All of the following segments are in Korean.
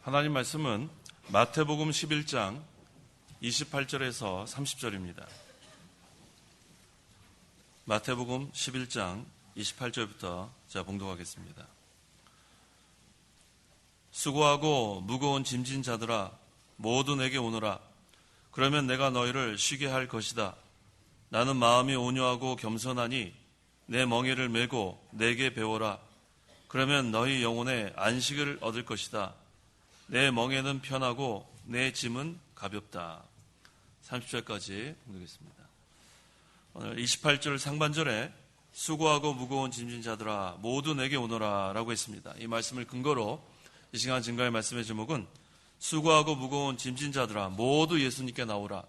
하나님 말씀은 마태복음 11장 28절에서 30절입니다. 마태복음 11장 28절부터 제가 봉독하겠습니다. 수고하고 무거운 짐진 자들아 모두 내게 오너라. 그러면 내가 너희를 쉬게 할 것이다. 나는 마음이 온유하고 겸손하니 내 멍에를 메고 내게 배워라. 그러면 너희 영혼에 안식을 얻을 것이다. 내 멍에는 편하고 내 짐은 가볍다. 30절까지 봉독했습니다. 오늘 28절 상반절에 수고하고 무거운 짐진 자들아 모두 내게 오너라 라고 했습니다. 이 말씀을 근거로 이 시간 증거의 말씀의 제목은 수고하고 무거운 짐진 자들아 모두 예수님께 나오라.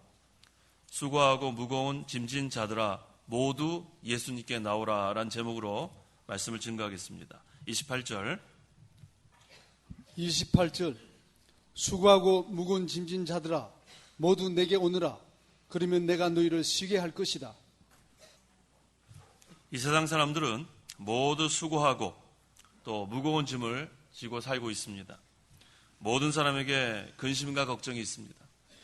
수고하고 무거운 짐진 자들아 모두 예수님께 나오라 라는 제목으로 말씀을 증거하겠습니다. 28절 수고하고 무거운 짐진 자들아 모두 내게 오너라. 그러면 내가 너희를 쉬게 할 것이다. 이 세상 사람들은 모두 수고하고 또 무거운 짐을 지고 살고 있습니다. 모든 사람에게 근심과 걱정이 있습니다.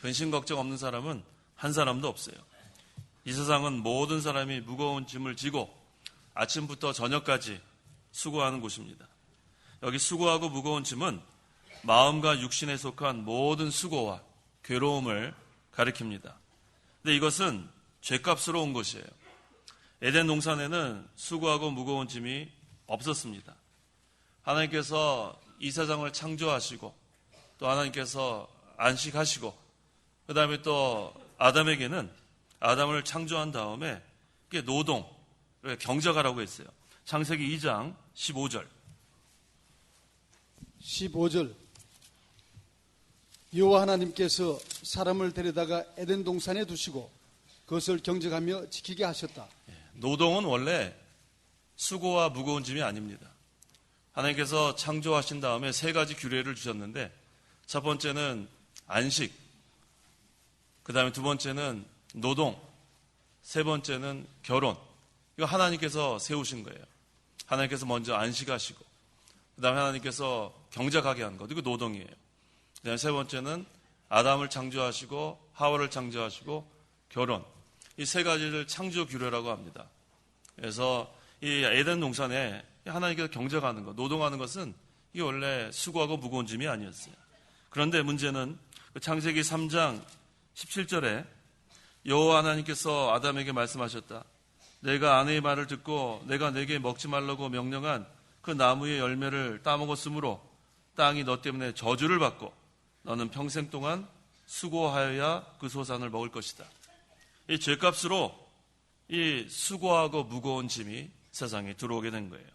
근심 걱정 없는 사람은 한 사람도 없어요. 이 세상은 모든 사람이 무거운 짐을 지고 아침부터 저녁까지 수고하는 곳입니다. 여기 수고하고 무거운 짐은 마음과 육신에 속한 모든 수고와 괴로움을 가리킵니다. 근데 이것은 죄값으로 온 것이에요. 에덴 동산에는 수고하고 무거운 짐이 없었습니다. 하나님께서 이 세상을 창조하시고 또 하나님께서 안식하시고 그 다음에 또 아담에게는 아담을 창조한 다음에 노동, 경작하라고 했어요. 창세기 2장 15절 여호와 하나님께서 사람을 데려다가 에덴 동산에 두시고 그것을 경작하며 지키게 하셨다. 노동은 원래 수고와 무거운 짐이 아닙니다. 하나님께서 창조하신 다음에 세 가지 규례를 주셨는데 첫 번째는 안식, 그 다음에 두 번째는 노동, 세 번째는 결혼. 이거 하나님께서 세우신 거예요. 하나님께서 먼저 안식하시고 그 다음에 하나님께서 경작하게 한 것, 이거 노동이에요. 그 다음에 세 번째는 아담을 창조하시고 하와를 창조하시고 결혼. 이 세 가지를 창조 규례라고 합니다. 그래서 이 에덴 동산에 하나님께서 경작하는 것, 노동하는 것은 이게 원래 수고하고 무거운 짐이 아니었어요. 그런데 문제는 창세기 3장 17절에 여호와 하나님께서 아담에게 말씀하셨다. 내가 아내의 말을 듣고 내가 내게 먹지 말라고 명령한 그 나무의 열매를 따먹었으므로 땅이 너 때문에 저주를 받고 너는 평생 동안 수고하여야 그 소산을 먹을 것이다. 이 죄값으로 이 수고하고 무거운 짐이 세상에 들어오게 된 거예요.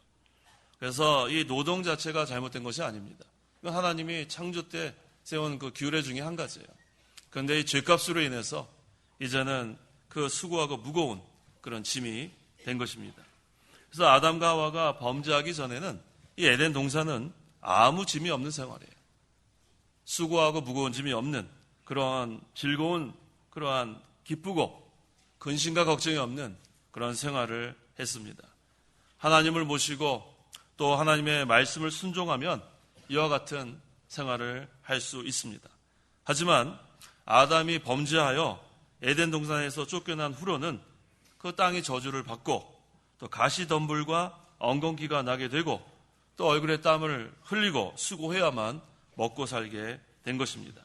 그래서 이 노동 자체가 잘못된 것이 아닙니다. 하나님이 창조 때 세운 그 규례 중에 한 가지예요. 그런데 이 죄값으로 인해서 이제는 그 수고하고 무거운 그런 짐이 된 것입니다. 그래서 아담과 하와가 범죄하기 전에는 이 에덴 동산은 아무 짐이 없는 생활이에요. 수고하고 무거운 짐이 없는 그러한 즐거운 그러한 기쁘고 근심과 걱정이 없는 그런 생활을 했습니다. 하나님을 모시고 또 하나님의 말씀을 순종하면 이와 같은 생활을 할 수 있습니다. 하지만 아담이 범죄하여 에덴 동산에서 쫓겨난 후로는 그 땅이 저주를 받고 또 가시덤불과 엉겅퀴가 나게 되고 또 얼굴에 땀을 흘리고 수고해야만 먹고 살게 된 것입니다.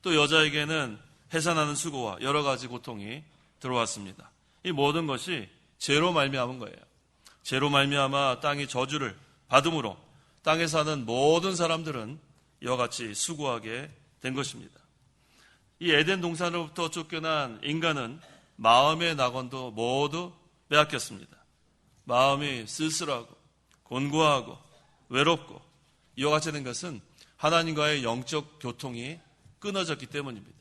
또 여자에게는 해산하는 수고와 여러 가지 고통이 들어왔습니다. 이 모든 것이 죄로 말미암은 거예요. 죄로 말미암아 땅이 저주를 받음으로 땅에 사는 모든 사람들은 이와 같이 수고하게 된 것입니다. 이 에덴 동산으로부터 쫓겨난 인간은 마음의 낙원도 모두 빼앗겼습니다. 마음이 쓸쓸하고 곤고하고 외롭고 이와 같이 된 것은 하나님과의 영적 교통이 끊어졌기 때문입니다.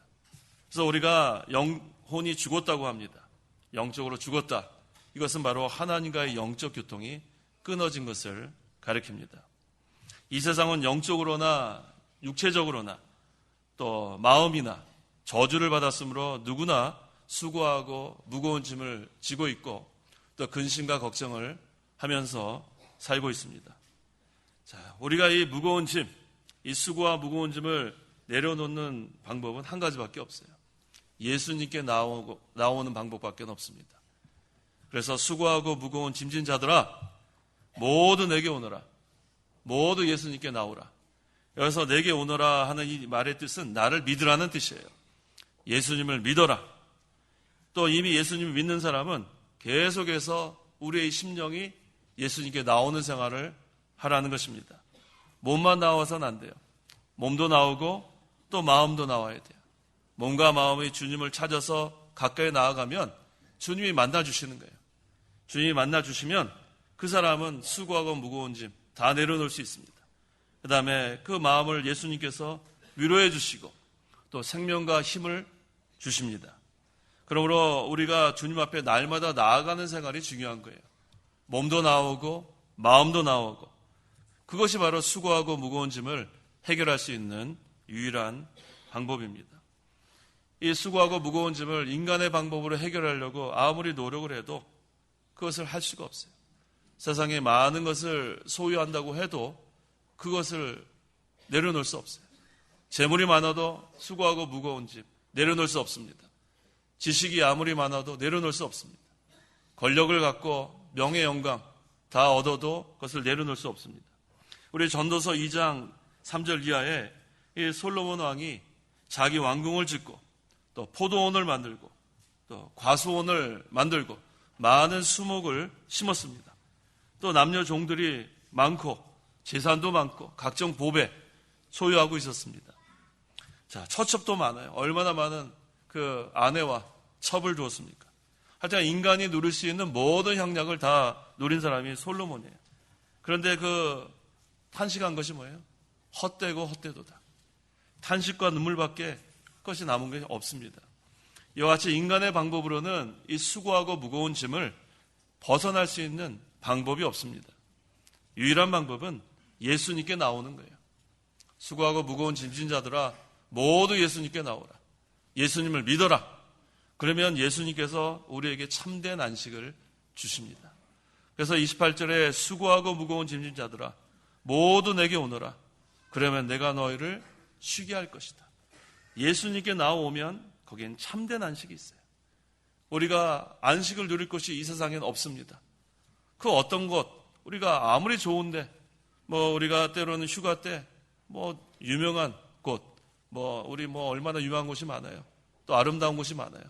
그래서 우리가 영혼이 죽었다고 합니다. 영적으로 죽었다. 이것은 바로 하나님과의 영적 교통이 끊어진 것을 가리킵니다. 이 세상은 영적으로나 육체적으로나 또 마음이나 저주를 받았으므로 누구나 수고하고 무거운 짐을 지고 있고 또 근심과 걱정을 하면서 살고 있습니다. 자, 우리가 이 무거운 짐, 이 수고와 무거운 짐을 내려놓는 방법은 한 가지밖에 없어요. 예수님께 나오는 방법밖에 없습니다. 그래서 수고하고 무거운 짐진 자들아 모두 내게 오너라. 모두 예수님께 나오라. 여기서 내게 오너라 하는 이 말의 뜻은 나를 믿으라는 뜻이에요. 예수님을 믿어라. 또 이미 예수님을 믿는 사람은 계속해서 우리의 심령이 예수님께 나오는 생활을 하라는 것입니다. 몸만 나와서는 안 돼요. 몸도 나오고 또 마음도 나와야 돼요. 몸과 마음이 주님을 찾아서 가까이 나아가면 주님이 만나주시는 거예요. 주님이 만나주시면 그 사람은 수고하고 무거운 짐 다 내려놓을 수 있습니다. 그 다음에 그 마음을 예수님께서 위로해 주시고 또 생명과 힘을 주십니다. 그러므로 우리가 주님 앞에 날마다 나아가는 생활이 중요한 거예요. 몸도 나오고 마음도 나오고 그것이 바로 수고하고 무거운 짐을 해결할 수 있는 유일한 방법입니다. 이 수고하고 무거운 짐을 인간의 방법으로 해결하려고 아무리 노력을 해도 그것을 할 수가 없어요. 세상에 많은 것을 소유한다고 해도 그것을 내려놓을 수 없어요. 재물이 많아도 수고하고 무거운 짐 내려놓을 수 없습니다. 지식이 아무리 많아도 내려놓을 수 없습니다. 권력을 갖고 명예 영광 다 얻어도 그것을 내려놓을 수 없습니다. 우리 전도서 2장 3절 이하에 이 솔로몬 왕이 자기 왕궁을 짓고 또 포도원을 만들고 또 과수원을 만들고 많은 수목을 심었습니다. 또 남녀 종들이 많고 재산도 많고 각종 보배 소유하고 있었습니다. 자, 처첩도 많아요. 얼마나 많은 그 아내와 첩을 두었습니까? 하여튼 인간이 누릴 수 있는 모든 향락을 다 누린 사람이 솔로몬이에요. 그런데 그 탄식한 것이 뭐예요? 헛되고 헛되도다. 탄식과 눈물밖에 것이 남은 것이 없습니다. 이와 같이 인간의 방법으로는 이 수고하고 무거운 짐을 벗어날 수 있는 방법이 없습니다. 유일한 방법은 예수님께 나오는 거예요. 수고하고 무거운 짐진 자들아 모두 예수님께 나오라. 예수님을 믿어라. 그러면 예수님께서 우리에게 참된 안식을 주십니다. 그래서 28절에 수고하고 무거운 짐진 자들아 모두 내게 오너라. 그러면 내가 너희를 쉬게 할 것이다. 예수님께 나오면 거기엔 참된 안식이 있어요. 우리가 안식을 누릴 곳이 이 세상에는 없습니다. 그 어떤 것, 우리가 아무리 좋은데, 우리가 때로는 휴가 때, 유명한 곳, 우리 얼마나 유명한 곳이 많아요. 또 아름다운 곳이 많아요.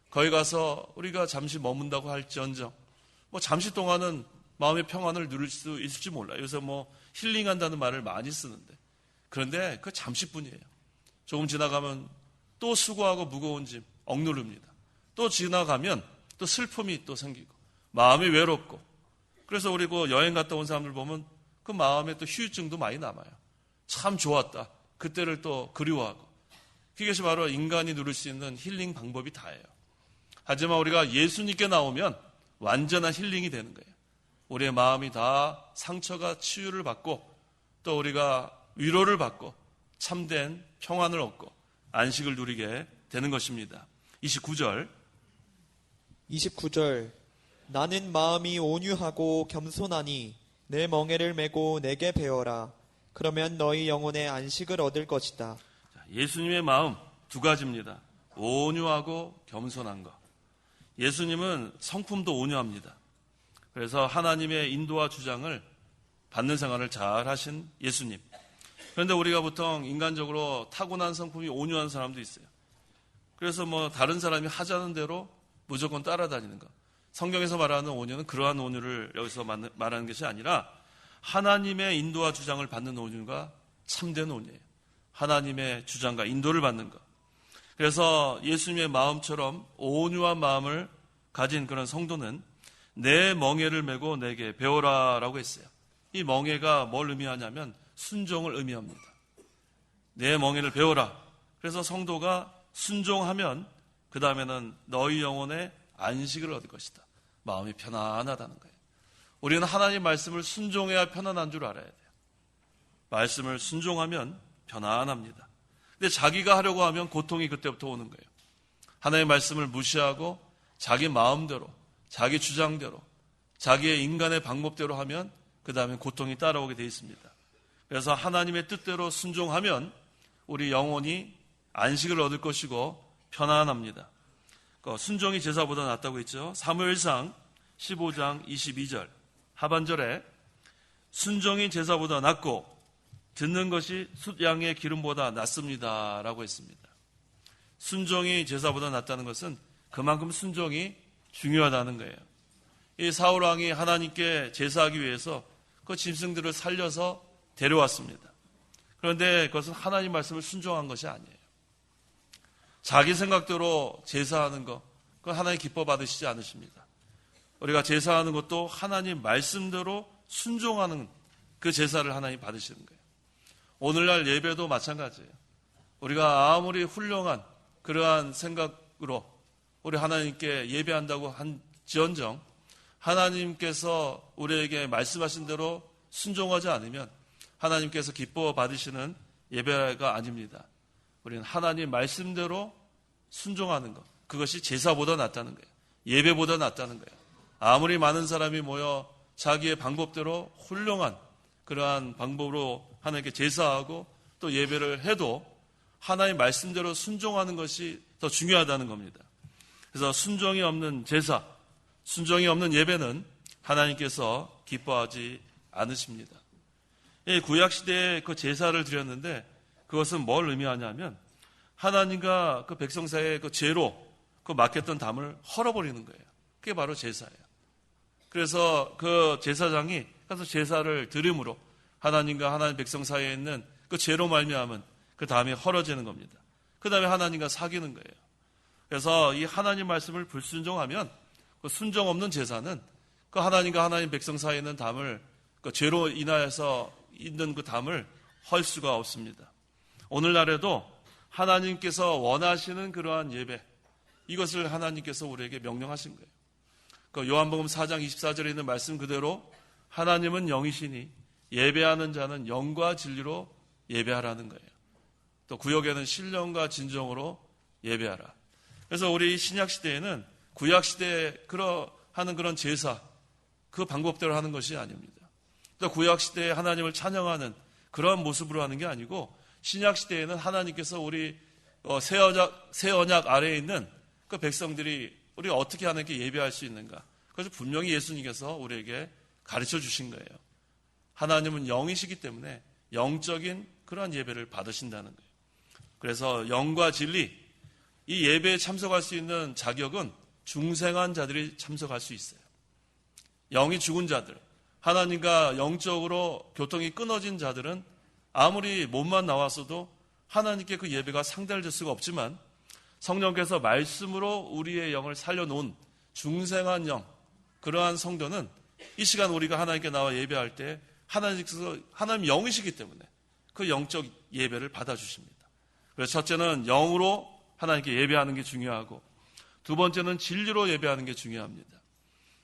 거기 가서 우리가 잠시 머문다고 할지언정, 잠시 동안은 마음의 평안을 누릴 수 있을지 몰라요. 요새 힐링한다는 말을 많이 쓰는데. 그런데 그 잠시뿐이에요. 조금 지나가면 또 수고하고 무거운 짐 억누릅니다. 또 지나가면 또 슬픔이 또 생기고, 마음이 외롭고, 그래서 우리 여행 갔다 온 사람들 보면 그 마음에 또 휴유증도 많이 남아요. 참 좋았다. 그때를 또 그리워하고. 그것이 바로 인간이 누릴 수 있는 힐링 방법이 다예요. 하지만 우리가 예수님께 나오면 완전한 힐링이 되는 거예요. 우리의 마음이 다 상처가 치유를 받고 또 우리가 위로를 받고 참된 평안을 얻고 안식을 누리게 되는 것입니다. 29절 나는 마음이 온유하고 겸손하니 내 멍에를 메고 내게 배워라. 그러면 너희 영혼의 안식을 얻을 것이다. 예수님의 마음 두 가지입니다. 온유하고 겸손한 것. 예수님은 성품도 온유합니다. 그래서 하나님의 인도와 주장을 받는 생활을 잘 하신 예수님. 그런데 우리가 보통 인간적으로 타고난 성품이 온유한 사람도 있어요. 그래서 다른 사람이 하자는 대로 무조건 따라다니는 것. 성경에서 말하는 온유는 그러한 온유를 여기서 말하는 것이 아니라 하나님의 인도와 주장을 받는 온유가 참된 온유예요. 하나님의 주장과 인도를 받는 것. 그래서 예수님의 마음처럼 온유한 마음을 가진 그런 성도는 내 멍에를 메고 내게 배워라 라고 했어요. 이 멍에가 뭘 의미하냐면 순종을 의미합니다. 내 멍에를 배워라. 그래서 성도가 순종하면 그 다음에는 너희 영혼의 안식을 얻을 것이다. 마음이 편안하다는 거예요. 우리는 하나님 말씀을 순종해야 편안한 줄 알아야 돼요. 말씀을 순종하면 편안합니다. 근데 자기가 하려고 하면 고통이 그때부터 오는 거예요. 하나님의 말씀을 무시하고 자기 마음대로, 자기 주장대로, 자기의 인간의 방법대로 하면 그 다음에 고통이 따라오게 돼 있습니다. 그래서 하나님의 뜻대로 순종하면 우리 영혼이 안식을 얻을 것이고 편안합니다. 순종이 제사보다 낫다고 했죠. 사무엘상 15장 22절 하반절에 순종이 제사보다 낫고 듣는 것이 숫양의 기름보다 낫습니다 라고 했습니다. 순종이 제사보다 낫다는 것은 그만큼 순종이 중요하다는 거예요. 이 사울왕이 하나님께 제사하기 위해서 그 짐승들을 살려서 데려왔습니다. 그런데 그것은 하나님 말씀을 순종한 것이 아니에요. 자기 생각대로 제사하는 것, 그건 하나님 기뻐 받으시지 않으십니다. 우리가 제사하는 것도 하나님 말씀대로 순종하는 그 제사를 하나님 받으시는 거예요. 오늘날 예배도 마찬가지예요. 우리가 아무리 훌륭한 그러한 생각으로 우리 하나님께 예배한다고 한지언정 하나님께서 우리에게 말씀하신 대로 순종하지 않으면 하나님께서 기뻐 받으시는 예배가 아닙니다. 우리는 하나님 말씀대로 순종하는 것, 그것이 제사보다 낫다는 거예요. 예배보다 낫다는 거예요. 아무리 많은 사람이 모여 자기의 방법대로 훌륭한 그러한 방법으로 하나님께 제사하고 또 예배를 해도 하나님 말씀대로 순종하는 것이 더 중요하다는 겁니다. 그래서 순종이 없는 제사, 순종이 없는 예배는 하나님께서 기뻐하지 않으십니다. 구약시대에 그 제사를 드렸는데 그것은 뭘 의미하냐면 하나님과 그 백성 사이의 그 죄로 그 맡겼던 담을 헐어버리는 거예요. 그게 바로 제사예요. 그래서 그 제사장이 가서 제사를 드림으로 하나님과 하나님 백성 사이에 있는 그 죄로 말미암은 그 담이 헐어지는 겁니다. 그 다음에 하나님과 사귀는 거예요. 그래서 이 하나님 말씀을 불순종하면 그 순종 없는 제사는 그 하나님과 하나님 백성 사이에 있는 담을 그 죄로 인하여서 있는 그 담을 헐 수가 없습니다. 오늘날에도 하나님께서 원하시는 그러한 예배, 이것을 하나님께서 우리에게 명령하신 거예요. 그 요한복음 4장 24절에 있는 말씀 그대로 하나님은 영이시니 예배하는 자는 영과 진리로 예배하라는 거예요. 또 구역에는 신령과 진정으로 예배하라. 그래서 우리 신약시대에는 구약시대에 하는 그런 제사, 그 방법대로 하는 것이 아닙니다. 또 구약시대에 하나님을 찬양하는 그런 모습으로 하는 게 아니고 신약시대에는 하나님께서 우리 새 언약 아래에 있는 그 백성들이 우리가 어떻게 하나님께 예배할 수 있는가. 그래서 분명히 예수님께서 우리에게 가르쳐 주신 거예요. 하나님은 영이시기 때문에 영적인 그러한 예배를 받으신다는 거예요. 그래서 영과 진리, 이 예배에 참석할 수 있는 자격은 중생한 자들이 참석할 수 있어요. 영이 죽은 자들, 하나님과 영적으로 교통이 끊어진 자들은 아무리 몸만 나왔어도 하나님께 그 예배가 상달될 수가 없지만 성령께서 말씀으로 우리의 영을 살려놓은 중생한 영, 그러한 성도는 이 시간 우리가 하나님께 나와 예배할 때 하나님께서 하나님 영이시기 때문에 그 영적 예배를 받아주십니다. 그래서 첫째는 영으로 하나님께 예배하는 게 중요하고 두 번째는 진리로 예배하는 게 중요합니다.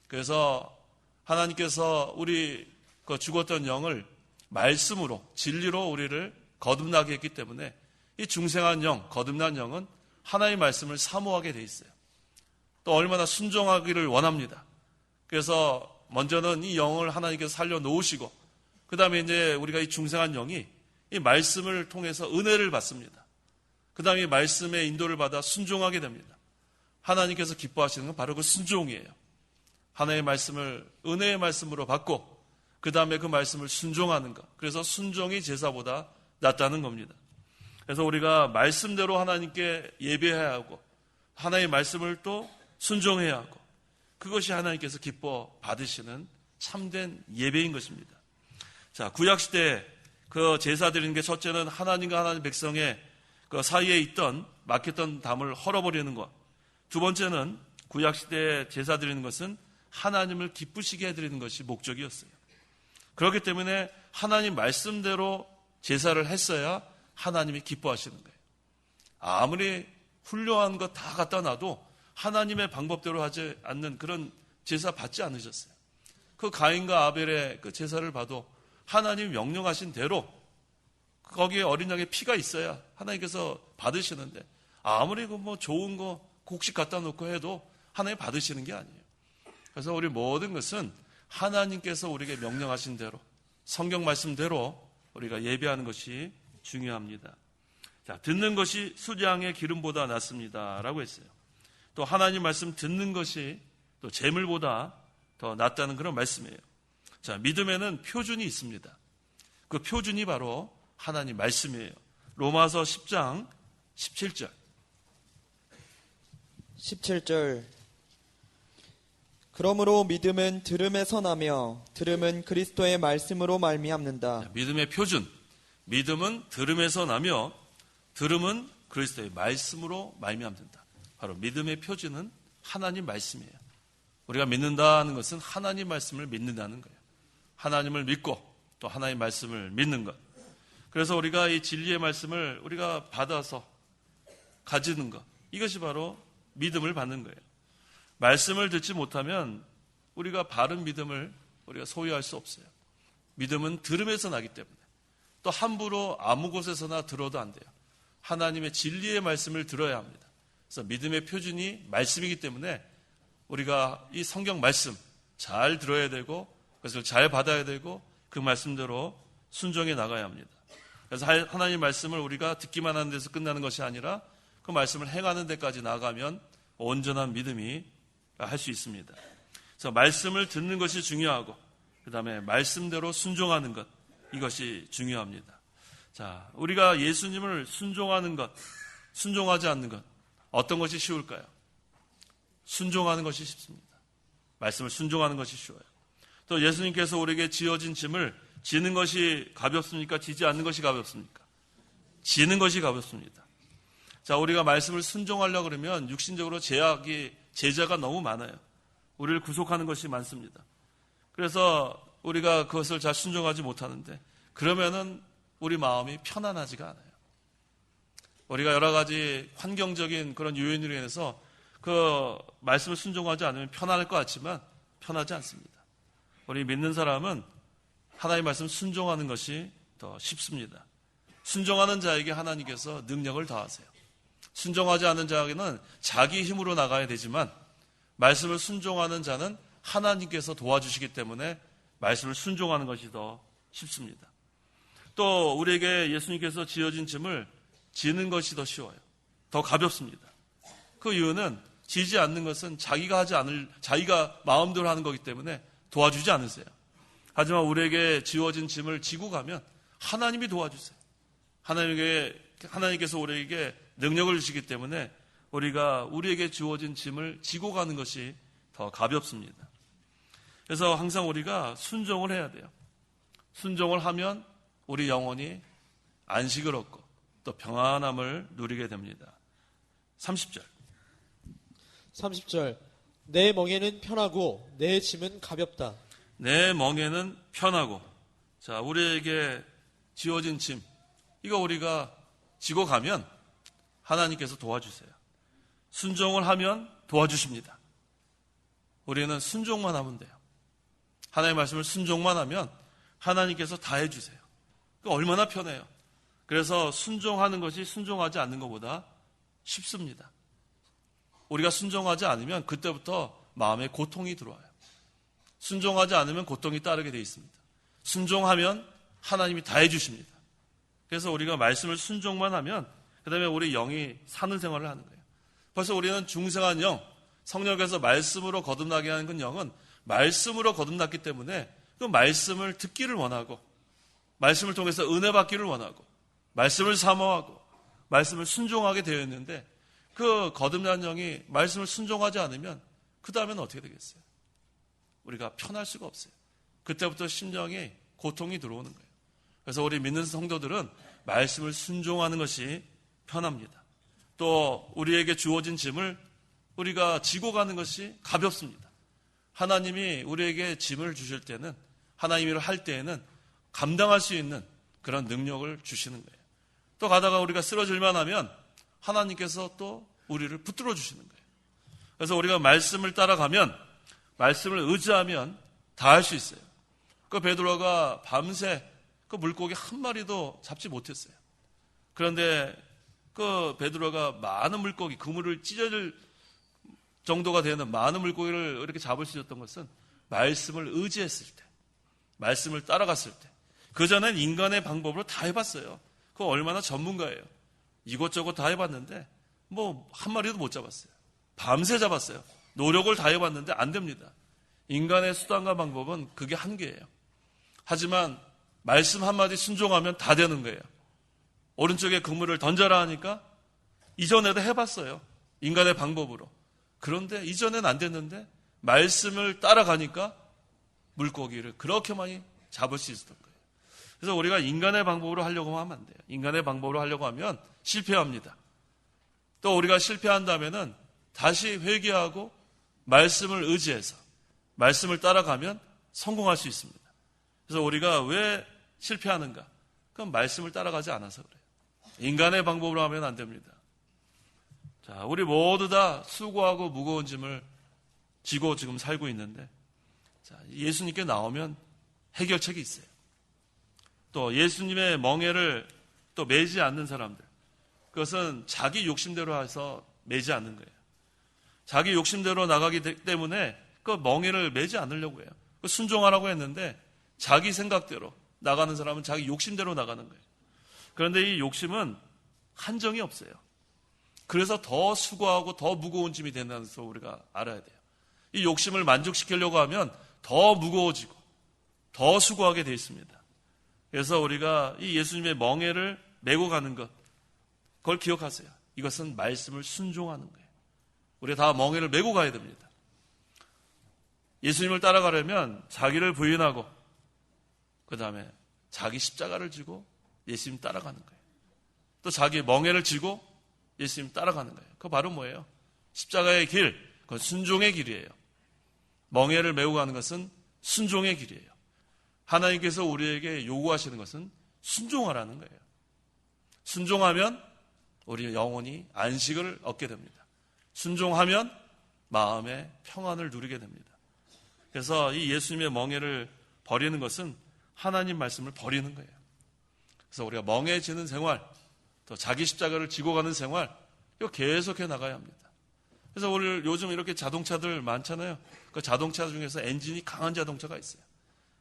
그래서 하나님께서 우리 그 죽었던 영을 말씀으로 진리로 우리를 거듭나게 했기 때문에 이 중생한 영, 거듭난 영은 하나님의 말씀을 사모하게 돼 있어요. 또 얼마나 순종하기를 원합니다. 그래서 먼저는 이 영을 하나님께서 살려놓으시고 그 다음에 이제 우리가 이 중생한 영이 이 말씀을 통해서 은혜를 받습니다. 그 다음에 이 말씀의 인도를 받아 순종하게 됩니다. 하나님께서 기뻐하시는 건 바로 그 순종이에요. 하나님의 말씀을 은혜의 말씀으로 받고 그 다음에 그 말씀을 순종하는 것. 그래서 순종이 제사보다 낫다는 겁니다. 그래서 우리가 말씀대로 하나님께 예배해야 하고 하나님의 말씀을 또 순종해야 하고 그것이 하나님께서 기뻐 받으시는 참된 예배인 것입니다. 자, 구약시대에 그 제사 드리는 게 첫째는 하나님과 하나님 백성의 그 사이에 있던 막혔던 담을 헐어버리는 것. 두 번째는 구약시대에 제사 드리는 것은 하나님을 기쁘시게 해드리는 것이 목적이었어요. 그렇기 때문에 하나님 말씀대로 제사를 했어야 하나님이 기뻐하시는 거예요. 아무리 훌륭한 거 다 갖다 놔도 하나님의 방법대로 하지 않는 그런 제사 받지 않으셨어요. 그 가인과 아벨의 그 제사를 봐도 하나님 명령하신 대로 거기에 어린 양의 피가 있어야 하나님께서 받으시는데 아무리 그 뭐 좋은 거 곡식 갖다 놓고 해도 하나님 받으시는 게 아니에요. 그래서 우리 모든 것은 하나님께서 우리에게 명령하신 대로 성경 말씀대로 우리가 예배하는 것이 중요합니다. 자, 듣는 것이 수량의 기름보다 낫습니다 라고 했어요. 또 하나님 말씀 듣는 것이 또 재물보다 더 낫다는 그런 말씀이에요. 자, 믿음에는 표준이 있습니다. 그 표준이 바로 하나님 말씀이에요. 로마서 10장 17절. 17절. 그러므로 믿음은 들음에서 나며 들음은 그리스도의 말씀으로 말미암는다. 자, 믿음의 표준. 믿음은 들음에서 나며 들음은 그리스도의 말씀으로 말미암는다. 바로 믿음의 표준은 하나님 말씀이에요. 우리가 믿는다는 것은 하나님 말씀을 믿는다는 거예요. 하나님을 믿고 또 하나님 말씀을 믿는 것. 그래서 우리가 이 진리의 말씀을 우리가 받아서 가지는 것. 이것이 바로 믿음을 받는 거예요. 말씀을 듣지 못하면 우리가 바른 믿음을 우리가 소유할 수 없어요. 믿음은 들음에서 나기 때문에. 또 함부로 아무 곳에서나 들어도 안 돼요. 하나님의 진리의 말씀을 들어야 합니다. 그래서 믿음의 표준이 말씀이기 때문에 우리가 이 성경 말씀 잘 들어야 되고 그것을 잘 받아야 되고 그 말씀대로 순종해 나가야 합니다. 그래서 하나님 말씀을 우리가 듣기만 하는 데서 끝나는 것이 아니라 그 말씀을 행하는 데까지 나가면 온전한 믿음이 할 수 있습니다. 그래서 말씀을 듣는 것이 중요하고 그 다음에 말씀대로 순종하는 것, 이것이 중요합니다. 자, 우리가 예수님을 순종하는 것, 순종하지 않는 것, 어떤 것이 쉬울까요? 순종하는 것이 쉽습니다. 말씀을 순종하는 것이 쉬워요. 또 예수님께서 우리에게 지어진 짐을 지는 것이 가볍습니까? 지지 않는 것이 가볍습니까? 지는 것이 가볍습니다. 자, 우리가 말씀을 순종하려고 그러면 육신적으로 제자가 너무 많아요. 우리를 구속하는 것이 많습니다. 그래서 우리가 그것을 잘 순종하지 못하는데 그러면은 우리 마음이 편안하지가 않아요. 우리가 여러 가지 환경적인 그런 요인으로 인해서 그 말씀을 순종하지 않으면 편안할 것 같지만 편하지 않습니다. 우리 믿는 사람은 하나님의 말씀 순종하는 것이 더 쉽습니다. 순종하는 자에게 하나님께서 능력을 더하세요. 순종하지 않는 자에게는 자기 힘으로 나가야 되지만 말씀을 순종하는 자는 하나님께서 도와주시기 때문에 말씀을 순종하는 것이 더 쉽습니다. 또 우리에게 예수님께서 지어진 짐을 지는 것이 더 쉬워요. 더 가볍습니다. 그 이유는 지지 않는 것은 자기가 마음대로 하는 거기 때문에 도와주지 않으세요. 하지만 우리에게 지어진 짐을 지고 가면 하나님이 도와주세요. 하나님께서 우리에게 능력을 주시기 때문에 우리에게 주어진 짐을 지고 가는 것이 더 가볍습니다. 그래서 항상 우리가 순종을 해야 돼요. 순종을 하면 우리 영혼이 안식을 얻고 또 평안함을 누리게 됩니다. 30절. 30절. 내 멍에는 편하고 내 짐은 가볍다. 내 멍에는 편하고. 자, 우리에게 지어진 짐, 이거 우리가 지고 가면 하나님께서 도와주세요. 순종을 하면 도와주십니다. 우리는 순종만 하면 돼요. 하나님의 말씀을 순종만 하면 하나님께서 다 해주세요. 얼마나 편해요. 그래서 순종하는 것이 순종하지 않는 것보다 쉽습니다. 우리가 순종하지 않으면 그때부터 마음에 고통이 들어와요. 순종하지 않으면 고통이 따르게 되어 있습니다. 순종하면 하나님이 다 해주십니다. 그래서 우리가 말씀을 순종만 하면 그 다음에 우리 영이 사는 생활을 하는 거예요. 벌써 우리는 중생한 영, 성령께서 말씀으로 거듭나게 하는 그 영은 말씀으로 거듭났기 때문에 그 말씀을 듣기를 원하고 말씀을 통해서 은혜 받기를 원하고 말씀을 사모하고 말씀을 순종하게 되어 있는데 그 거듭난 영이 말씀을 순종하지 않으면 그 다음에는 어떻게 되겠어요? 우리가 편할 수가 없어요. 그때부터 심령에 고통이 들어오는 거예요. 그래서 우리 믿는 성도들은 말씀을 순종하는 것이 편합니다. 또 우리에게 주어진 짐을 우리가 지고 가는 것이 가볍습니다. 하나님이 우리에게 짐을 주실 때는 하나님이 할 때에는 감당할 수 있는 그런 능력을 주시는 거예요. 또 가다가 우리가 쓰러질만 하면 하나님께서 또 우리를 붙들어 주시는 거예요. 그래서 우리가 말씀을 따라가면 말씀을 의지하면 다 할 수 있어요. 그 베드로가 밤새 그 물고기 한 마리도 잡지 못했어요. 그런데 그 베드로가 많은 물고기, 그물을 찢어질 정도가 되는 많은 물고기를 이렇게 잡을 수 있었던 것은 말씀을 의지했을 때, 말씀을 따라갔을 때, 그전엔 인간의 방법으로 다 해봤어요. 그거 얼마나 전문가예요. 이것저것 다 해봤는데 뭐 한 마리도 못 잡았어요. 밤새 잡았어요. 노력을 다 해봤는데 안 됩니다. 인간의 수단과 방법은 그게 한계예요. 하지만 말씀 한마디 순종하면 다 되는 거예요. 오른쪽에 그물을 던져라 하니까 이전에도 해봤어요. 인간의 방법으로. 그런데 이전엔 안 됐는데 말씀을 따라가니까 물고기를 그렇게 많이 잡을 수 있었던 거예요. 그래서 우리가 인간의 방법으로 하려고 하면 안 돼요. 인간의 방법으로 하려고 하면 실패합니다. 또 우리가 실패한다면은 다시 회개하고 말씀을 의지해서 말씀을 따라가면 성공할 수 있습니다. 그래서 우리가 왜 실패하는가? 그건 말씀을 따라가지 않아서 그래요. 인간의 방법으로 하면 안 됩니다. 자, 우리 모두 다 수고하고 무거운 짐을 지고 지금 살고 있는데, 자, 예수님께 나오면 해결책이 있어요. 또 예수님의 멍에를 또 매지 않는 사람들, 그것은 자기 욕심대로 해서 매지 않는 거예요. 자기 욕심대로 나가기 때문에 그 멍에를 매지 않으려고 해요. 순종하라고 했는데 자기 생각대로 나가는 사람은 자기 욕심대로 나가는 거예요. 그런데 이 욕심은 한정이 없어요. 그래서 더 수고하고 더 무거운 짐이 된다는 것을 우리가 알아야 돼요. 이 욕심을 만족시키려고 하면 더 무거워지고 더 수고하게 되어 있습니다. 그래서 우리가 이 예수님의 멍에를 메고 가는 것, 그걸 기억하세요. 이것은 말씀을 순종하는 거예요. 우리가 다 멍에를 메고 가야 됩니다. 예수님을 따라가려면 자기를 부인하고 그 다음에 자기 십자가를 지고 예수님 따라가는 거예요. 또 자기 멍에를 지고 예수님 따라가는 거예요. 그거 바로 뭐예요? 십자가의 길, 그건 순종의 길이에요. 멍에를 메고 가는 것은 순종의 길이에요. 하나님께서 우리에게 요구하시는 것은 순종하라는 거예요. 순종하면 우리 영혼이 안식을 얻게 됩니다. 순종하면 마음의 평안을 누리게 됩니다. 그래서 이 예수님의 멍에를 버리는 것은 하나님 말씀을 버리는 거예요. 그래서 우리가 멍해지는 생활, 또 자기 십자가를 지고 가는 생활, 이거 계속해 나가야 합니다. 그래서 오늘 요즘 이렇게 자동차들 많잖아요. 그 자동차 중에서 엔진이 강한 자동차가 있어요.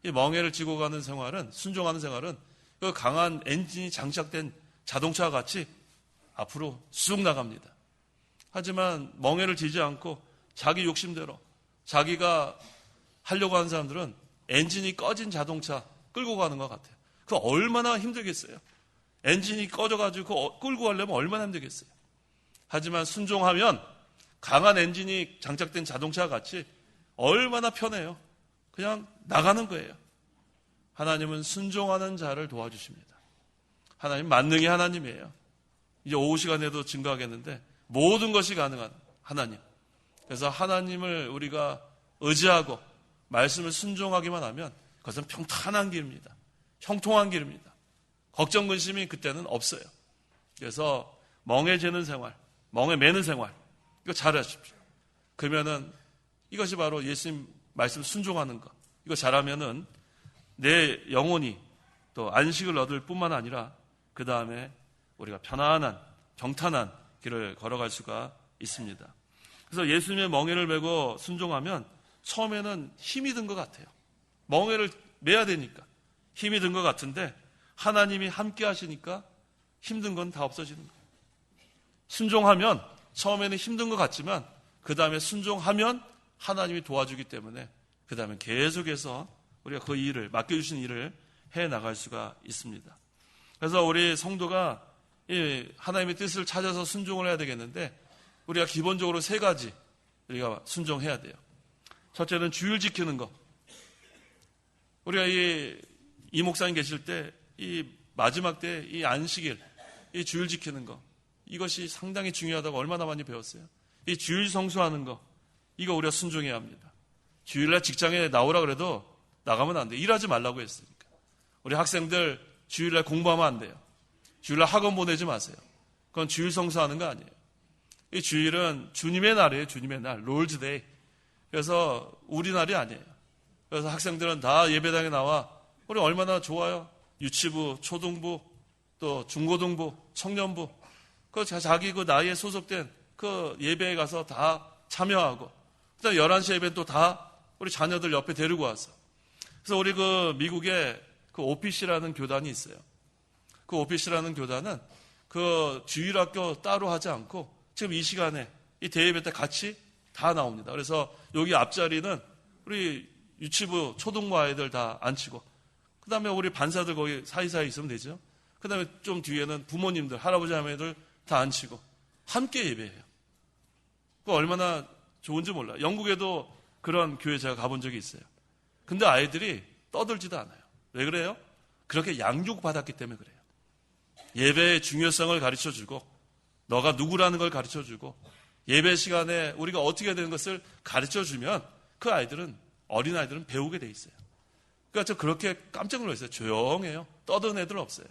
이 멍해를 지고 가는 생활은, 순종하는 생활은 그 강한 엔진이 장착된 자동차와 같이 앞으로 쑥 나갑니다. 하지만 멍해를 지지 않고 자기 욕심대로 자기가 하려고 하는 사람들은 엔진이 꺼진 자동차 끌고 가는 것 같아요. 그거 얼마나 힘들겠어요. 엔진이 꺼져가지고 끌고 가려면 얼마나 힘들겠어요. 하지만 순종하면 강한 엔진이 장착된 자동차와 같이 얼마나 편해요. 그냥 나가는 거예요. 하나님은 순종하는 자를 도와주십니다. 하나님 만능의 하나님이에요. 이제 오후 시간에도 증거하겠는데 모든 것이 가능한 하나님. 그래서 하나님을 우리가 의지하고 말씀을 순종하기만 하면 그것은 평탄한 길입니다. 형통한 길입니다. 걱정 근심이 그때는 없어요. 그래서 멍해지는 생활, 멍에 매는 생활, 이거 잘하십시오. 그러면은 이것이 바로 예수님 말씀 순종하는 것. 이거 잘하면은 내 영혼이 또 안식을 얻을 뿐만 아니라 그 다음에 우리가 편안한 평탄한 길을 걸어갈 수가 있습니다. 그래서 예수님의 멍에를 메고 순종하면 처음에는 힘이 든 것 같아요. 멍에를 메야 되니까 힘이 든 것 같은데 하나님이 함께 하시니까 힘든 건 다 없어지는 거예요. 순종하면 처음에는 힘든 것 같지만 그 다음에 순종하면 하나님이 도와주기 때문에 그 다음에 계속해서 우리가 그 일을, 맡겨주신 일을 해나갈 수가 있습니다. 그래서 우리 성도가 이 하나님의 뜻을 찾아서 순종을 해야 되겠는데 우리가 기본적으로 세 가지 우리가 순종해야 돼요. 첫째는 주일 지키는 것. 우리가 이 목사님 계실 때 이 마지막 때 이 안식일, 이 주일 지키는 것, 이것이 상당히 중요하다고 얼마나 많이 배웠어요. 이 주일 성수하는 것, 이거 우리가 순종해야 합니다. 주일날 직장에 나오라 그래도 나가면 안 돼요. 일하지 말라고 했으니까. 우리 학생들 주일날 공부하면 안 돼요. 주일날 학원 보내지 마세요. 그건 주일 성수하는 거 아니에요. 이 주일은 주님의 날이에요. 주님의 날, 롤즈데이. 그래서 우리 날이 아니에요. 그래서 학생들은 다 예배당에 나와. 우리 얼마나 좋아요. 유치부, 초등부, 또 중고등부, 청년부. 그 자기 그 나이에 소속된 그 예배에 가서 다 참여하고. 그다음 11시 예배는 또 다 우리 자녀들 옆에 데리고 와서. 그래서 우리 그 미국에 그 OPC라는 교단이 있어요. 그 OPC라는 교단은 그 주일학교 따로 하지 않고 지금 이 시간에 이 대예배 때 같이 다 나옵니다. 그래서 여기 앞자리는 우리 유치부 초등부 아이들 다 앉히고 그 다음에 우리 반사들 거기 사이사이 있으면 되죠. 그 다음에 좀 뒤에는 부모님들, 할아버지 할머니들 다 앉히고 함께 예배해요. 그 얼마나 좋은지 몰라요. 영국에도 그런 교회 제가 가본 적이 있어요. 근데 아이들이 떠들지도 않아요. 왜 그래요? 그렇게 양육받았기 때문에 그래요. 예배의 중요성을 가르쳐주고 너가 누구라는 걸 가르쳐주고 예배 시간에 우리가 어떻게 해야 되는 것을 가르쳐주면 그 아이들은 어린아이들은 배우게 돼 있어요. 그러니까 저 그렇게 깜짝 놀랐어요. 조용해요. 떠드는 애들 없어요.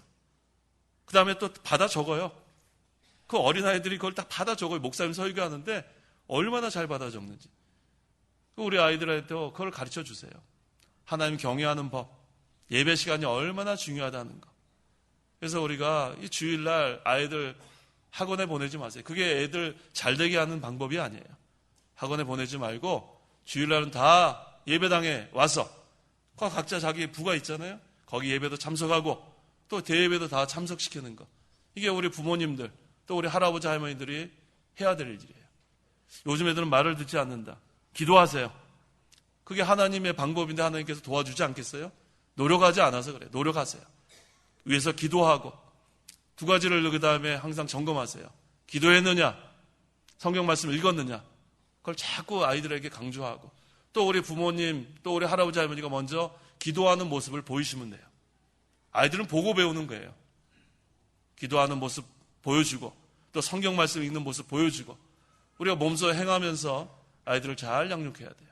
그 다음에 또 받아 적어요. 그 어린아이들이 그걸 다 받아 적어요. 목사님 설교하는데 얼마나 잘 받아 적는지. 우리 아이들한테도 그걸 가르쳐 주세요. 하나님 경외하는 법, 예배 시간이 얼마나 중요하다는 거. 그래서 우리가 이 주일날 아이들 학원에 보내지 마세요. 그게 애들 잘 되게 하는 방법이 아니에요. 학원에 보내지 말고 주일날은 다 예배당에 와서 각자 자기 부가 있잖아요. 거기 예배도 참석하고 또 대예배도 다 참석시키는 거. 이게 우리 부모님들 또 우리 할아버지 할머니들이 해야 될 일이에요. 요즘 애들은 말을 듣지 않는다. 기도하세요. 그게 하나님의 방법인데 하나님께서 도와주지 않겠어요? 노력하지 않아서 그래요. 노력하세요. 위에서 기도하고 두 가지를 그 다음에 항상 점검하세요. 기도했느냐? 성경 말씀 읽었느냐? 그걸 자꾸 아이들에게 강조하고 또 우리 부모님 또 우리 할아버지 할머니가 먼저 기도하는 모습을 보이시면 돼요. 아이들은 보고 배우는 거예요. 기도하는 모습 보여주고 또 성경 말씀 읽는 모습 보여주고 우리가 몸소 행하면서 아이들을 잘 양육해야 돼요.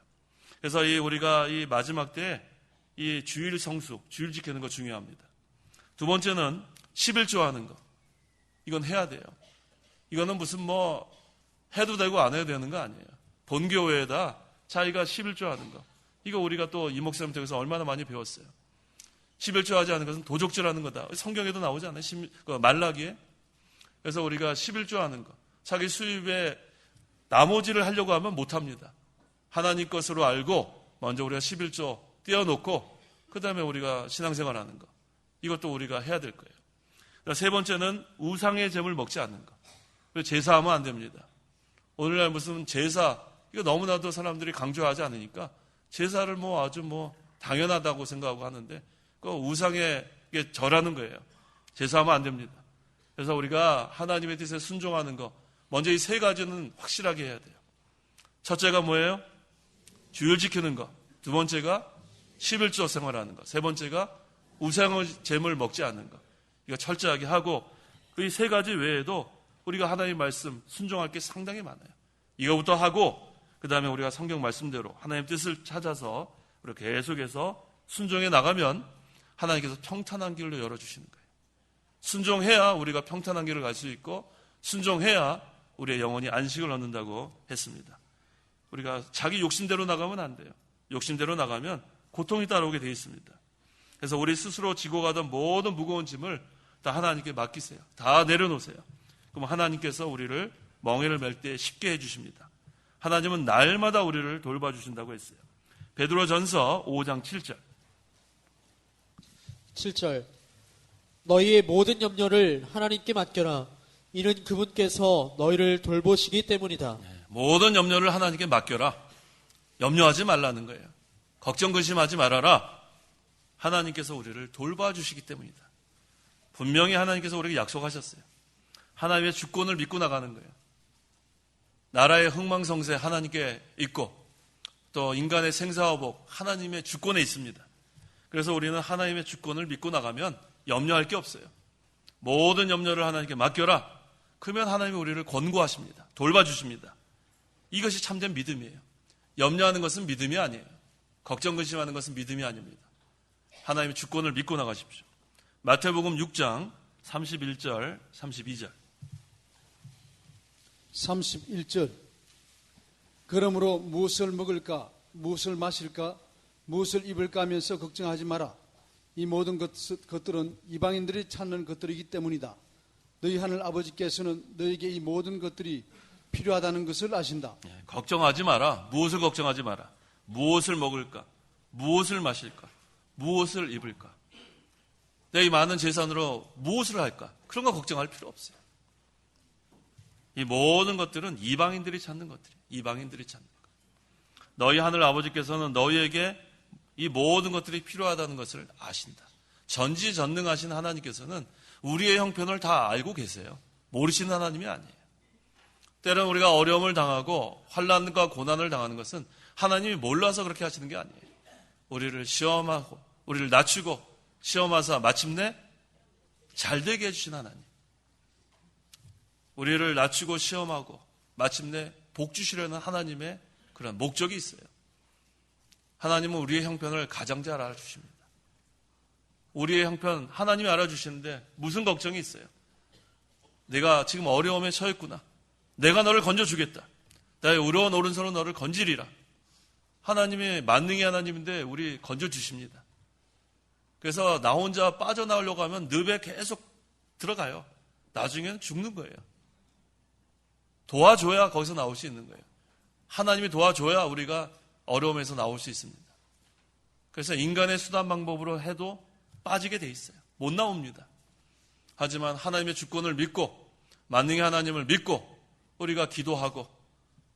그래서 우리가 이 마지막 때에 이 주일 성숙, 주일 지키는 거 중요합니다. 두 번째는 11조 하는 거. 이건 해야 돼요. 이거는 무슨 해도 되고 안 해도 되는 거 아니에요. 본교회에다 자기가 11조 하는 거. 이거 우리가 또 이 목사님 통해서 얼마나 많이 배웠어요. 11조 하지 않은 것은 도적질하는 거다. 성경에도 나오지 않아요? 말라기에. 그래서 우리가 11조 하는 거. 자기 수입에 나머지를 하려고 하면 못합니다. 하나님 것으로 알고 먼저 우리가 11조 떼어놓고 그 다음에 우리가 신앙생활 하는 거. 이것도 우리가 해야 될 거예요. 세 번째는 우상의 재물 먹지 않는 거. 제사하면 안 됩니다. 오늘날 무슨 제사, 이거 너무나도 사람들이 강조하지 않으니까 제사를 아주 당연하다고 생각하고 하는데 그 우상에 절하는 거예요. 제사하면 안 됩니다. 그래서 우리가 하나님의 뜻에 순종하는 거, 먼저 이 세 가지는 확실하게 해야 돼요. 첫째가 뭐예요? 주일 지키는 거. 두 번째가 11조 생활하는 거. 세 번째가 우상의 재물 먹지 않는 거. 이거 철저하게 하고 이 세 가지 외에도 우리가 하나님의 말씀 순종할 게 상당히 많아요. 이거부터 하고 그 다음에 우리가 성경 말씀대로 하나님의 뜻을 찾아서 우리가 계속해서 순종해 나가면 하나님께서 평탄한 길로 열어주시는 거예요. 순종해야 우리가 평탄한 길을 갈 수 있고 순종해야 우리의 영혼이 안식을 얻는다고 했습니다. 우리가 자기 욕심대로 나가면 안 돼요. 욕심대로 나가면 고통이 따라오게 되어 있습니다. 그래서 우리 스스로 지고 가던 모든 무거운 짐을 다 하나님께 맡기세요. 다 내려놓으세요. 그럼 하나님께서 우리를 멍에를 맬 때 쉽게 해주십니다. 하나님은 날마다 우리를 돌봐주신다고 했어요. 베드로전서 5장 7절. 7절 너희의 모든 염려를 하나님께 맡겨라. 이는 그분께서 너희를 돌보시기 때문이다. 모든 염려를 하나님께 맡겨라. 염려하지 말라는 거예요. 걱정 근심하지 말아라. 하나님께서 우리를 돌봐주시기 때문이다. 분명히 하나님께서 우리에게 약속하셨어요. 하나님의 주권을 믿고 나가는 거예요. 나라의 흥망성쇠 하나님께 있고 또 인간의 생사화복 하나님의 주권에 있습니다. 그래서 우리는 하나님의 주권을 믿고 나가면 염려할 게 없어요. 모든 염려를 하나님께 맡겨라. 그러면 하나님이 우리를 권고하십니다. 돌봐주십니다. 이것이 참된 믿음이에요. 염려하는 것은 믿음이 아니에요. 걱정 근심하는 것은 믿음이 아닙니다. 하나님의 주권을 믿고 나가십시오. 마태복음 6장 31절 32절 31절 그러므로 무엇을 먹을까 무엇을 마실까 무엇을 입을까 하면서 걱정하지 마라. 이 모든 것들은 이방인들이 찾는 것들이기 때문이다. 너희 하늘 아버지께서는 너희에게 이 모든 것들이 필요하다는 것을 아신다. 걱정하지 마라. 무엇을 걱정하지 마라. 무엇을 먹을까 무엇을 마실까 무엇을 입을까 내 이 많은 재산으로 무엇을 할까? 그런 거 걱정할 필요 없어요. 이 모든 것들은 이방인들이 찾는 것들이에요. 이방인들이 찾는 것. 너희 하늘 아버지께서는 너희에게 이 모든 것들이 필요하다는 것을 아신다. 전지전능하신 하나님께서는 우리의 형편을 다 알고 계세요. 모르시는 하나님이 아니에요. 때로는 우리가 어려움을 당하고 환난과 고난을 당하는 것은 하나님이 몰라서 그렇게 하시는 게 아니에요. 우리를 시험하고 우리를 낮추고 시험하사 마침내 잘되게 해주신 하나님. 우리를 낮추고 시험하고 마침내 복 주시려는 하나님의 그런 목적이 있어요. 하나님은 우리의 형편을 가장 잘 알아주십니다. 우리의 형편 하나님이 알아주시는데 무슨 걱정이 있어요? 내가 지금 어려움에 처했구나. 내가 너를 건져주겠다. 나의 의로운 오른손으로 너를 건지리라. 하나님이 만능의 하나님인데 우리 건져주십니다. 그래서 나 혼자 빠져나오려고 하면 늪에 계속 들어가요. 나중에는 죽는 거예요. 도와줘야 거기서 나올 수 있는 거예요. 하나님이 도와줘야 우리가 어려움에서 나올 수 있습니다. 그래서 인간의 수단 방법으로 해도 빠지게 돼 있어요. 못 나옵니다. 하지만 하나님의 주권을 믿고 만능의 하나님을 믿고 우리가 기도하고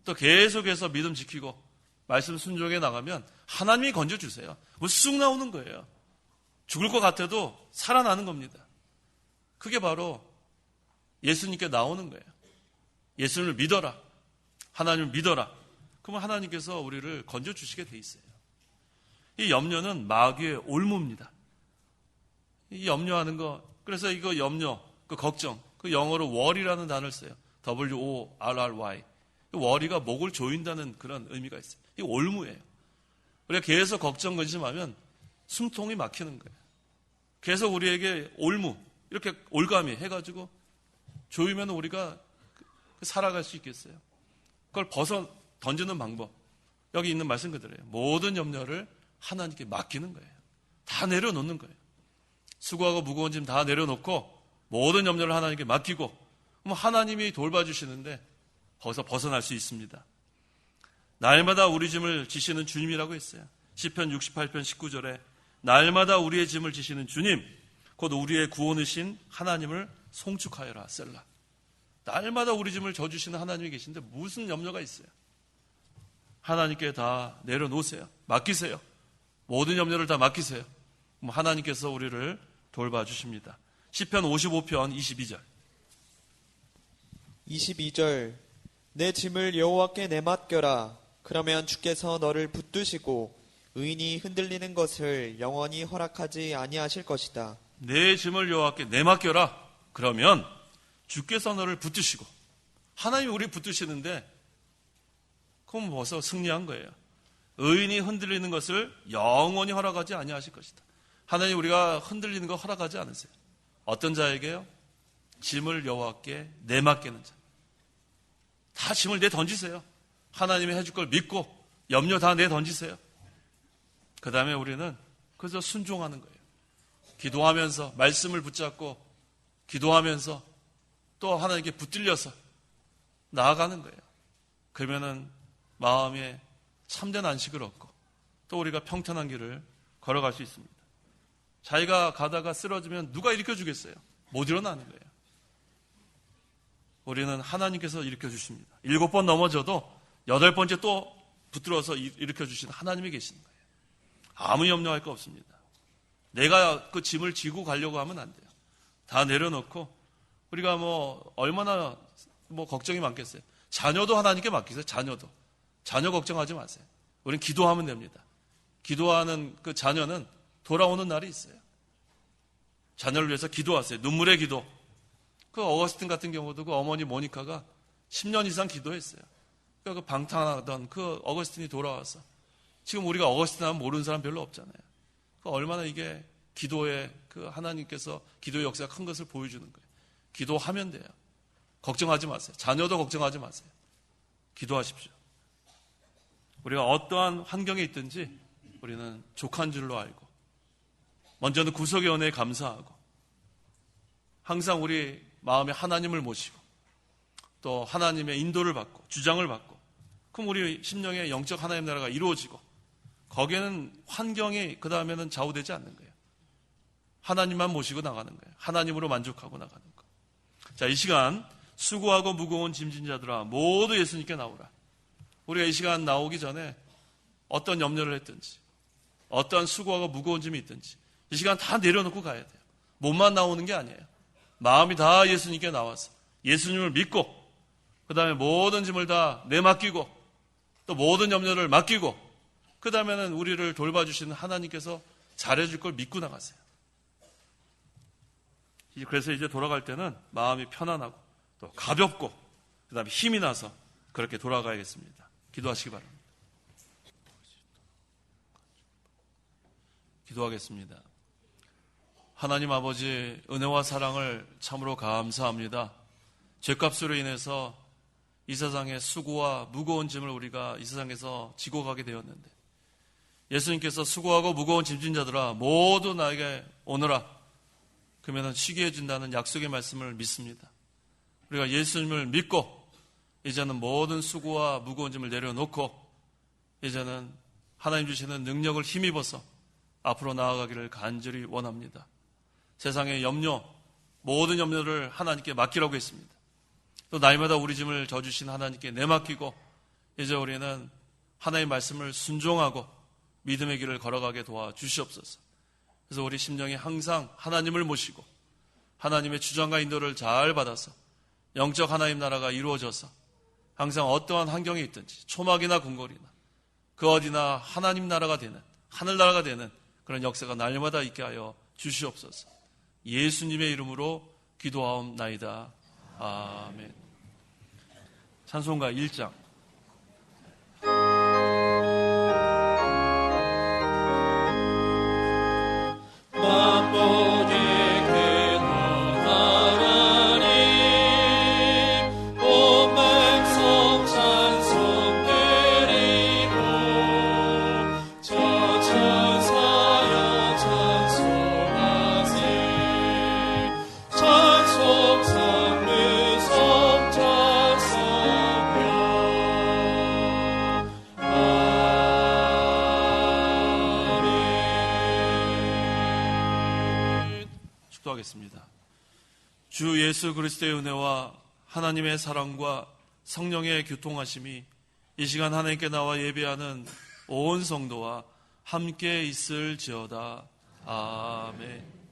또 계속해서 믿음 지키고 말씀 순종해 나가면 하나님이 건져주세요. 뭐 쑥 나오는 거예요. 죽을 것 같아도 살아나는 겁니다. 그게 바로 예수님께 나오는 거예요. 예수님을 믿어라. 하나님을 믿어라. 그러면 하나님께서 우리를 건져주시게 돼 있어요. 이 염려는 마귀의 올무입니다. 이 염려하는 거, 그래서 이거 염려, 그 걱정, 그 영어로 worry라는 단어를 써요. W-O-R-R-Y. worry가 목을 조인다는 그런 의미가 있어요. 이 올무예요. 우리가 계속 걱정, 근심하면 숨통이 막히는 거예요. 계속 우리에게 올무, 이렇게 올가미 해가지고 조이면 우리가 살아갈 수 있겠어요. 그걸 벗어 던지는 방법. 여기 있는 말씀 그대로예요. 모든 염려를 하나님께 맡기는 거예요. 다 내려놓는 거예요. 수고하고 무거운 짐 다 내려놓고 모든 염려를 하나님께 맡기고 그럼 하나님이 돌봐주시는데 거기서 벗어날 수 있습니다. 날마다 우리 짐을 지시는 주님이라고 했어요. 시편 68편 19절에 날마다 우리의 짐을 지시는 주님, 곧 우리의 구원이신 하나님을 송축하여라. 셀라. 날마다 우리 짐을 져주시는 하나님이 계신데 무슨 염려가 있어요? 하나님께 다 내려놓으세요. 맡기세요. 모든 염려를 다 맡기세요. 그럼 하나님께서 우리를 돌봐주십니다. 시편 55편 22절. 22절 내 짐을 여호와께 내맡겨라. 그러면 주께서 너를 붙드시고 의인이 흔들리는 것을 영원히 허락하지 아니하실 것이다. 내 짐을 여호와께 내맡겨라. 그러면 주께서 너를 붙드시고 하나님이 우리 붙드시는데 그럼 벌써 승리한 거예요. 의인이 흔들리는 것을 영원히 허락하지 아니하실 것이다. 하나님 우리가 흔들리는 거 허락하지 않으세요. 어떤 자에게요? 짐을 여호와께 내맡기는 자. 다 짐을 내던지세요. 하나님이 해줄 걸 믿고 염려 다 내던지세요. 그 다음에 우리는 그래서 순종하는 거예요. 기도하면서 말씀을 붙잡고 기도하면서 또 하나님께 붙들려서 나아가는 거예요. 그러면은 마음에 참된 안식을 얻고 또 우리가 평탄한 길을 걸어갈 수 있습니다. 자기가 가다가 쓰러지면 누가 일으켜 주겠어요? 못 일어나는 거예요. 우리는 하나님께서 일으켜 주십니다. 7번 넘어져도 8번째 또 붙들어서 일으켜 주시는 하나님이 계시는 거예요. 아무 염려할 거 없습니다. 내가 그 짐을 지고 가려고 하면 안 돼요. 다 내려놓고 우리가 얼마나 걱정이 많겠어요. 자녀도 하나님께 맡기세요. 자녀 걱정하지 마세요. 우리는 기도하면 됩니다. 기도하는 그 자녀는 돌아오는 날이 있어요. 자녀를 위해서 기도하세요. 눈물의 기도. 그 어거스틴 같은 경우도 그 어머니 모니카가 10년 이상 기도했어요. 그 방탕하던 그 어거스틴이 돌아와서 지금 우리가 어거스틴 하면 모르는 사람 별로 없잖아요. 얼마나 이게 기도에 그 하나님께서 기도의 역사가 큰 것을 보여주는 거예요. 기도하면 돼요. 걱정하지 마세요. 자녀도 걱정하지 마세요. 기도하십시오. 우리가 어떠한 환경에 있든지 우리는 족한 줄로 알고 먼저는 구속의 은혜에 감사하고 항상 우리 마음에 하나님을 모시고 또 하나님의 인도를 받고 주장을 받고 그럼 우리 심령의 영적 하나님 나라가 이루어지고 거기에는 환경이 그 다음에는 좌우되지 않는 거예요. 하나님만 모시고 나가는 거예요. 하나님으로 만족하고 나가는 거. 자, 이 시간 수고하고 무거운 짐진 자들아 모두 예수님께 나오라. 우리가 이 시간 나오기 전에 어떤 염려를 했든지 어떤 수고하고 무거운 짐이 있든지 이 시간 다 내려놓고 가야 돼요. 몸만 나오는 게 아니에요. 마음이 다 예수님께 나와서 예수님을 믿고 그 다음에 모든 짐을 다 내맡기고 또 모든 염려를 맡기고 그 다음에는 우리를 돌봐주시는 하나님께서 잘해줄 걸 믿고 나가세요. 그래서 이제 돌아갈 때는 마음이 편안하고 또 가볍고 그 다음에 힘이 나서 그렇게 돌아가야겠습니다. 기도하시기 바랍니다. 기도하겠습니다. 하나님 아버지, 은혜와 사랑을 참으로 감사합니다. 죄값으로 인해서 이 세상의 수고와 무거운 짐을 우리가 이 세상에서 지고 가게 되었는데 예수님께서 수고하고 무거운 짐진 자들아 모두 나에게 오너라. 그러면 쉬게 해준다는 약속의 말씀을 믿습니다. 우리가 예수님을 믿고 이제는 모든 수고와 무거운 짐을 내려놓고 이제는 하나님 주시는 능력을 힘입어서 앞으로 나아가기를 간절히 원합니다. 세상의 염려, 모든 염려를 하나님께 맡기라고 했습니다. 또 날마다 우리 짐을 져주신 하나님께 내맡기고 이제 우리는 하나님의 말씀을 순종하고 믿음의 길을 걸어가게 도와주시옵소서. 그래서 우리 심령이 항상 하나님을 모시고 하나님의 주장과 인도를 잘 받아서 영적 하나님 나라가 이루어져서 항상 어떠한 환경에 있든지 초막이나 궁궐이나 그 어디나 하나님 나라가 되는 하늘나라가 되는 그런 역사가 날마다 있게 하여 주시옵소서. 예수님의 이름으로 기도하옵나이다. 아멘. 찬송가 1장. 기도하겠습니다. 주 예수 그리스도의 은혜와 하나님의 사랑과 성령의 교통하심이 이 시간 하나님께 나와 예배하는 온 성도와 함께 있을지어다. 아멘.